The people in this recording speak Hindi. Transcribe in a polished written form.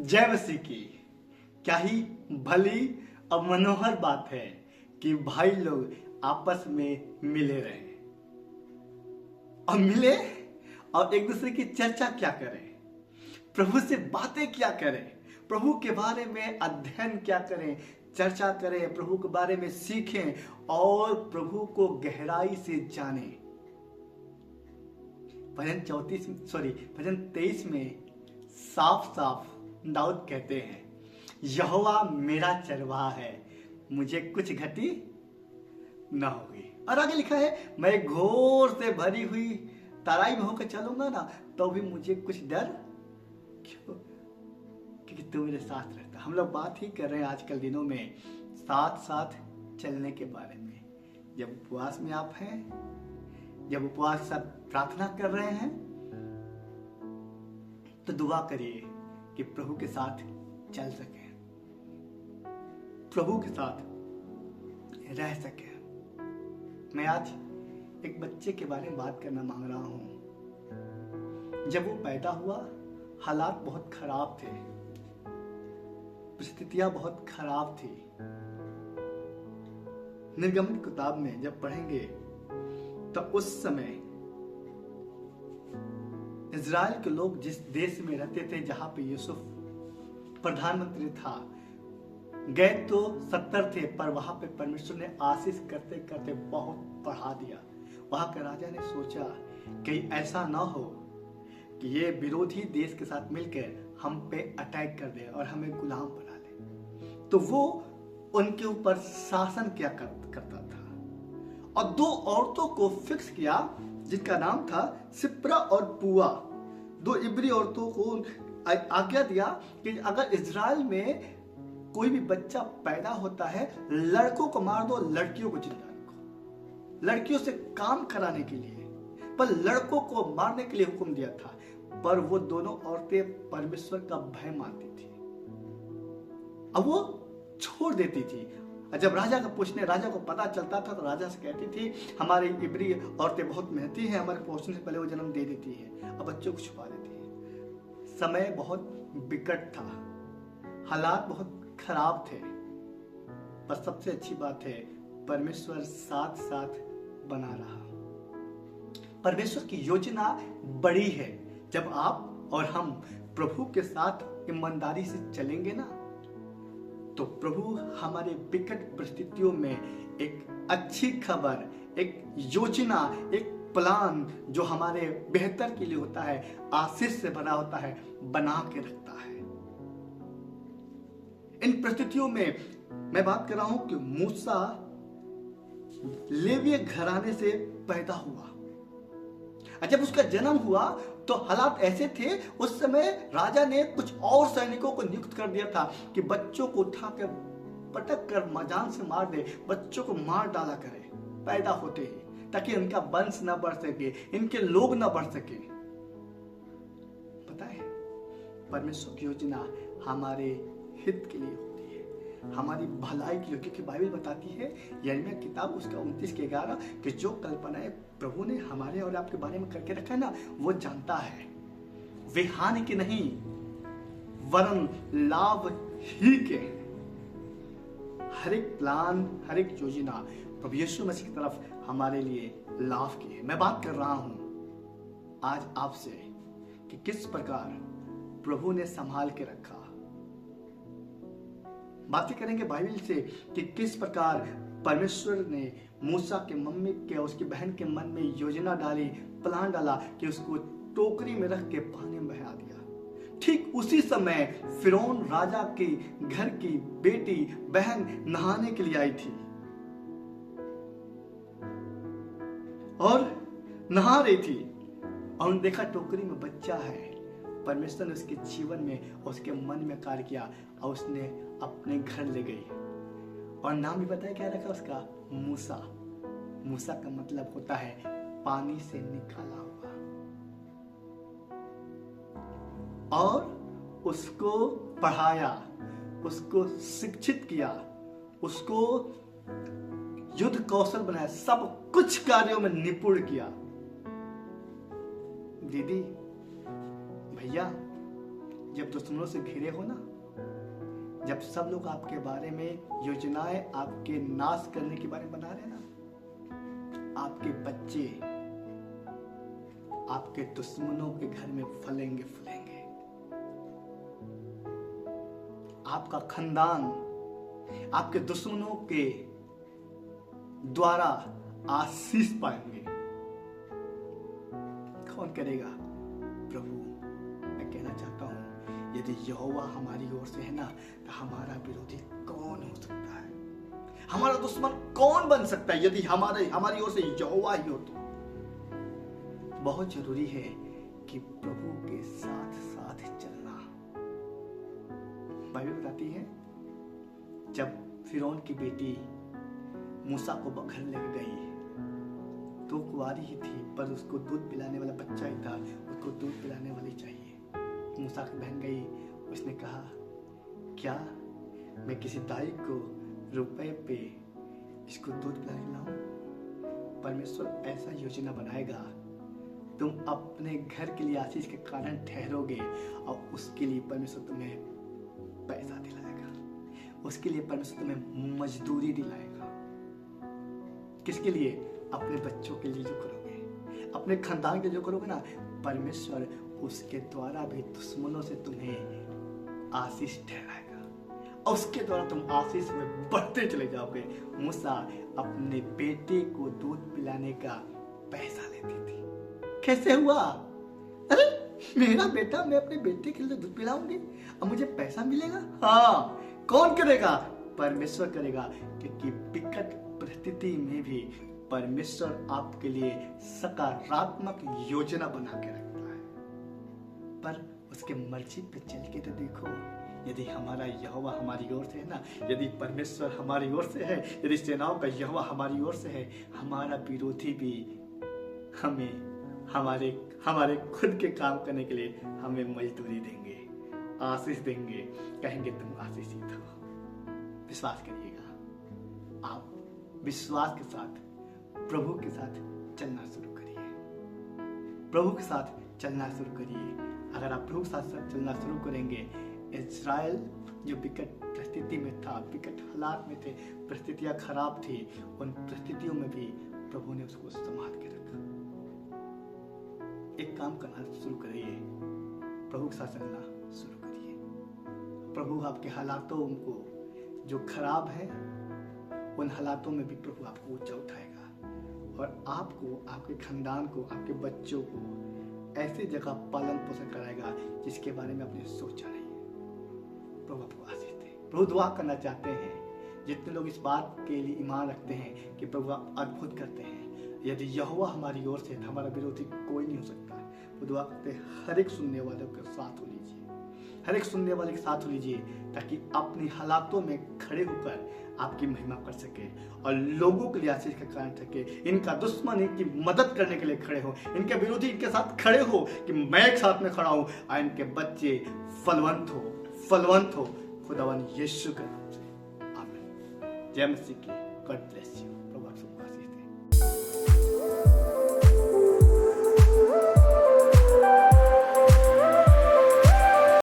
जय मसीह की। क्या ही भली और मनोहर बात है कि भाई लोग आपस में मिले रहें और मिले और एक दूसरे की चर्चा क्या करें, प्रभु से बातें क्या करें, प्रभु के बारे में अध्ययन क्या करें, चर्चा करें, प्रभु के बारे में सीखें और प्रभु को गहराई से जानें। भजन 23 में साफ साफ दाऊद कहते हैं, यहोवा मेरा चरवाहा है, मुझे कुछ घटी न होगी। और आगे लिखा है, मैं घोर से भरी हुई तराई में होकर चलूंगा ना तो भी मुझे कुछ डर क्यों, क्योंकि तू मेरे साथ रहता। हम लोग बात ही कर रहे हैं आजकल दिनों में साथ साथ चलने के बारे में। जब उपवास में आप हैं, जब उपवास के साथ प्रार्थना कर रहे हैं तो दुआ करिए कि प्रभु के साथ चल सके, प्रभु के साथ रह सके। मैं आज एक बच्चे के बारे में बात करना मांग रहा हूं। जब वो पैदा हुआ हालात बहुत खराब थे, परिस्थितियां बहुत खराब थी। निर्गमन किताब में जब पढ़ेंगे तो उस समय इजराइल के लोग जिस देश में रहते थे, जहां पे यूसुफ प्रधानमंत्री था, गए तो 70 थे, पर वहां पे परमेश्वर ने आशीष करते करते बहुत बढ़ा दिया। वहां के राजा ने सोचा कि ऐसा ना हो कि ये विरोधी देश के साथ मिलकर हम पे अटैक कर दे और हमें गुलाम बना ले। तो वो उनके ऊपर शासन क्या करता था और दो औरतों को फिक्स किया जिनका नाम था सिप्रा और पुआ। दो इब्री औरतों को आज्ञा दिया कि अगर इजराइल में कोई भी बच्चा पैदा होता है, लड़कों को मार दो, लड़कियों को जिंदा रखो। लड़कियों से काम कराने के लिए, पर लड़कों को मारने के लिए हुक्म दिया था। पर वो दोनों औरतें परमेश्वर का भय मानती थी, अब वो छोड़ देती थी। जब राजा को पता चलता था तो राजा से कहती थी, हमारी इब्री औरतें बहुत मेहनती हैं, हमारे पहुंचने से पहले वो जन्म दे देती है और बच्चों को छुपा देती है। समय बहुत विकट था, हालात बहुत खराब थे, पर सबसे अच्छी बात है परमेश्वर साथ साथ बना रहा। परमेश्वर की योजना बड़ी है। जब आप और हम प्रभु के साथ ईमानदारी से चलेंगे ना, तो प्रभु हमारे विकट परिस्थितियों में एक अच्छी खबर, एक योजना, एक प्लान जो हमारे बेहतर के लिए होता है, आशीष से भरा होता है, बना के रखता है। इन परिस्थितियों में मैं बात कर रहा हूं कि मूसा लेवीय घराने से पैदा हुआ। जब उसका जन्म हुआ तो हालात ऐसे थे, उस समय राजा ने कुछ और सैनिकों को नियुक्त कर दिया था कि बच्चों को उठाकर पटक कर जान से मार दे, बच्चों को मार डाला करे पैदा होते ही, ताकि इनका वंश न बढ़ सके, इनके लोग न बढ़ सके। पता है, परमेश्वर की योजना हमारे हित के लिए होती है, हमारी भलाई के लिए, क्योंकि बाइबल बताती है यिर्मयाह किताब उसका 29:11 कि जो कल्पनाएं प्रभु ने हमारे और आपके बारे में करके रखा है ना, वो जानता है, वे हानि के नहीं वरन लाभ ही के। हर एक प्लान, हर एक योजना प्रभु यीशु मसीह की तरफ हमारे लिए लाभ की है। मैं बात कर रहा हूं आज आपसे कि किस प्रकार प्रभु ने संभाल के रखा। बातें करेंगे बाइबल से कि किस प्रकार परमेश्वर ने मूसा के मम्मी के, उसकी बहन के मन में योजना डाली, प्लान डाला कि उसको टोकरी में रख के पानी में बहा दिया। ठीक उसी समय फिरौन राजा के घर की बेटी बहन नहाने के लिए आई थी और नहा रही थी और देखा टोकरी में बच्चा है। परमेश्वर ने उसके जीवन में, उसके मन में कार्य किया और उसने अपने घर ले गई और नाम भी बताया क्या रखा उसका, मूसा। मूसा का मतलब होता है पानी से निकाला हुआ। और उसको पढ़ाया, उसको शिक्षित किया, उसको युद्ध कौशल बनाया, सब कुछ कार्यों में निपुण किया। दीदी, भैया, जब दुश्मनों से घिरे हो ना, जब सब लोग आपके बारे में योजनाएं आपके नाश करने के बारे में बना रहे हैं ना, आपके बच्चे आपके दुश्मनों के घर में फलेंगे फूलेंगे। आपका खानदान आपके दुश्मनों के द्वारा आशीष पाएंगे। कौन करेगा? प्रभु। मैं कहना चाहता हूं, यदि यहोवा हमारी ओर से है ना, तो हमारा विरोधी कौन हो सकता है? हमारा दुश्मन कौन बन सकता है? यदि हमारी ओर से यहोवा ही हो तो बहुत जरूरी है कि प्रभु के साथ साथ चलना। बाइबल बताती है, जब फिरौन की बेटी मूसा को बखर लेके गई तो कुंवारी ही थी, पर उसको दूध पिलाने वाला बच्चा ही था, उसको दूध पिलाने वाली चाहिए। मूसा की बहन गई, उसने कहा, क्या मैं किसी दाई को रुपए पे इसको दूध पिलाने लाऊं? परमेश्वर ऐसा योजना बनाएगा, तुम अपने घर के लिए आशीष के कारण ठहरोगे और उसके लिए परमेश्वर तुम्हें पैसा दिलाएगा, उसके लिए परमेश्वर तुम्हें मजदूरी दिलाएगा। किसके लिए? अपने बच्चों के लिए जो करोगे, अपने खानदान के लिए जो करोगे ना, परमेश्वर उसके द्वारा भी दुश्मनों से तुम्हें आशीष ठहराएगा और उसके द्वारा तुम आशीष में बढ़ते चले जाओगे। मूसा अपने बेटे को दूध पिलाने का पैसा लेती थी। कैसे हुआ? अरे मेरा बेटा, मैं अपने बेटे के लिए दूध पिलाऊंगी और मुझे पैसा मिलेगा। हाँ, कौन करेगा? परमेश्वर करेगा, क्योंकि विकट परिस्थिति में भी परमेश्वर आपके लिए सकारात्मक योजना बना के रखता है। पर उसके मर्जी पे चल के तो देखो, यदि हमारा यहोवा हमारी ओर से है ना, यदि परमेश्वर हमारी ओर से है, यदि सेनाओं का यहोवा हमारी ओर से है, हमारा विरोधी भी हमें हमारे खुद के काम करने के लिए हमें मजदूरी देंगे, आशीष देंगे, कहेंगे तुम आशीषित हो। विश्वास करिएगा, आप विश्वास के साथ प्रभु के साथ चलना शुरू करिए। प्रभु के साथ चलना शुरू करिए। अगर आप प्रभु के साथ चलना शुरू करेंगे, इज़राइल जो विकट परिस्थिति में था, विकट हालात में थे, परिस्थितियां खराब थी, उन परिस्थितियों में भी प्रभु ने उसको संभाल के रखा। एक काम करना शुरू करिए, प्रभु के साथ चलना शुरू करिए। प्रभु आपके हालातों को जो खराब है, उन हालातों में भी प्रभु आपको ऊंचा उठाएगा और आपको, आपके खानदान को, आपके बच्चों को ऐसी जगह पालन पोषण कराएगा जिसके बारे में आपने सोचा नहीं। प्रभु आपको आशीष दे। प्रभु दुआ करना चाहते हैं, जितने लोग इस बात के लिए ईमान रखते हैं कि प्रभु आप अद्भुत करते हैं, यदि यहोवा हमारी ओर से, हमारा विरोधी कोई नहीं हो सकता। वो दुआ करते हैं, हर एक सुनने वाले के साथ हो लीजिए, हर एक सुनने वाले के साथ हो लीजिए, ताकि अपनी हालातों में खड़े होकर आपकी महिमा कर सके और लोगों के लिए आशीष का कारण सके। इनका दुश्मन इनकी मदद करने के लिए खड़े हो, इनके विरोधी इनके साथ खड़े हो कि मैं एक साथ में खड़ा हूं और इनके बच्चे फलवंत हो खुदावन यीशु के नाम से। आमीन। जय मसीह की। God bless you.